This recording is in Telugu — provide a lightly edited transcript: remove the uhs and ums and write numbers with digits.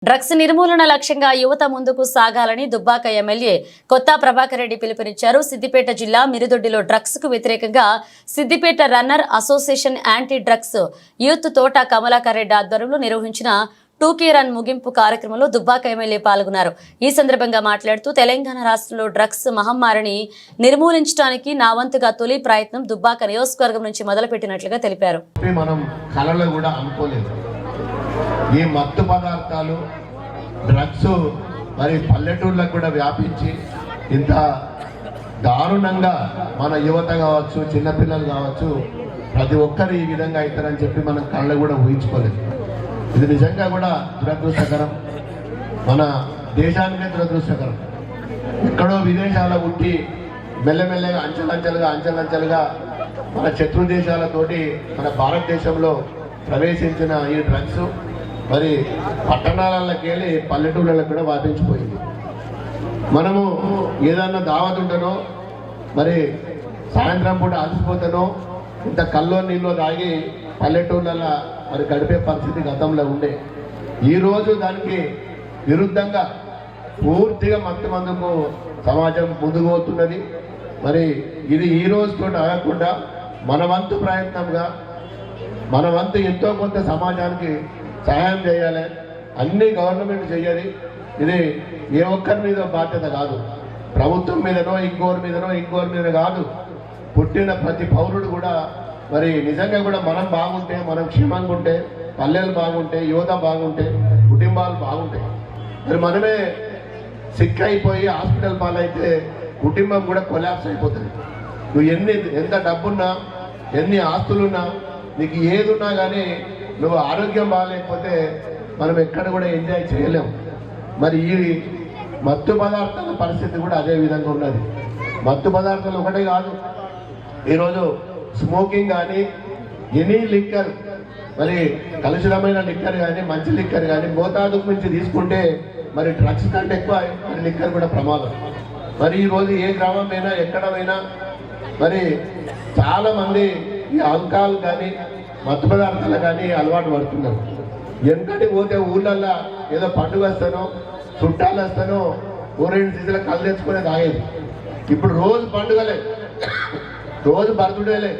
డ్రగ్స్ నిర్మూలన లక్ష్యంగా యువత ముందుకు సాగాలని దుబ్బాక ఎమ్మెల్యే కొత్త ప్రభాకర్ రెడ్డి పిలుపునిచ్చారు. సిద్దిపేట జిల్లా మిరుదొడ్డిలో డ్రగ్స్ కు వ్యతిరేకంగా Siddipet runner association anti drugs youth తోట కమలాకర్ రెడ్డి ఆధ్వర్యంలో నిర్వహించిన టూకీ రన్ ముగింపు కార్యక్రమంలో దుబ్బాక ఎమ్మెల్యే పాల్గొన్నారు. ఈ సందర్భంగా మాట్లాడుతూ తెలంగాణ రాష్ట్రంలో డ్రగ్స్ మహమ్మారిని నిర్మూలించడానికి నా వంతుగా తొలి ప్రయత్నం దుబ్బాక నియోజకవర్గం నుంచి మొదలుపెట్టినట్లుగా తెలిపారు. ఈ మత్తు పదార్థాలు డ్రగ్స్ మరి పల్లెటూళ్ళకు కూడా వ్యాపించి ఇంత దారుణంగా మన యువత కావచ్చు, చిన్నపిల్లలు కావచ్చు, ప్రతి ఒక్కరు ఈ విధంగా అవుతారని చెప్పి మనం కళ్ళు కూడా ఊహించుకోలేదు. ఇది నిజంగా కూడా దురదృష్టకరం, మన దేశానికే దురదృష్టకరం. ఎక్కడో విదేశాల ఉండి మెల్లమెల్లగా అంచెలంచెలుగా మన శత్రు దేశాలతోటి మన భారతదేశంలో ప్రవేశించిన ఈ డ్రగ్స్ మరి పట్టణాలకి వెళ్ళి పల్లెటూళ్ళకి కూడా వ్యాపించిపోయింది. మనము ఏదన్నా దావత్ ఉంటనో మరి సాయంత్రం పూట అలసిపోతానో ఇంత కల్లో నీళ్ళు తాగి పల్లెటూళ్ళ మరి గడిపే పరిస్థితి గతంలో ఉండే. ఈరోజు దానికి విరుద్ధంగా పూర్తిగా మత్తు మందుకు సమాజం ముందుకు పోతున్నది. మరి ఇది ఈ రోజుతో ఆగకుండా మన వంతు ప్రయత్నంగా మన వంతు ఎంతో కొంత సమాజానికి సహాయం చేయాలి. అన్ని గవర్నమెంట్ చేయాలి. ఇది ఏ ఒక్కరి మీద బాధ్యత కాదు, ప్రభుత్వం మీదనో ఇంకోరి మీద కాదు. పుట్టిన ప్రతి పౌరుడు కూడా మరి నిజంగా కూడా మనం బాగుంటే, మనం క్షేమంగా ఉంటే, పల్లెలు బాగుంటే, యువత బాగుంటే, కుటుంబాలు బాగుంటాయి. మరి మనమే సిక్ అయిపోయి హాస్పిటల్ పాలైతే కుటుంబం కూడా కొలాప్స్ అయిపోతుంది. నువ్వు ఎంత డబ్బున్నా, ఎన్ని ఆస్తులున్నా, నీకు ఏది ఉన్నా కానీ నువ్వు ఆరోగ్యం బాగాలేకపోతే మనం ఎక్కడ కూడా ఎంజాయ్ చేయలేము. మరి ఈ మత్తు పదార్థాల పరిస్థితి కూడా అదే విధంగా ఉన్నది. మత్తు పదార్థాలు ఒకటే కాదు, ఈరోజు స్మోకింగ్ కానీ, ఎనీ లిక్కర్, మరి కలుషితమైన లిక్కర్ కానీ, మంచి లిక్కర్ కానీ మోతాదుకు మించి తీసుకుంటే మరి డ్రగ్స్ కంటే ఎక్కువ మరి లిక్కర్ కూడా ప్రమాదం. మరి ఈరోజు ఏ గ్రామమైనా ఎక్కడమైనా మరి చాలామంది ఈ ఆల్కహాల్ కానీ మత్తు పదార్థాలు కానీ అలవాటు పడుతున్నారు. వెనకటి పోతే ఊళ్ళల్లో ఏదో పండుగ వస్తానో, చుట్టాలు వస్తానో, 2 సీజన్ల కళ్ళు తెచ్చుకునే తాగేది. ఇప్పుడు రోజు పండుగలే, రోజు బర్త్డేలే,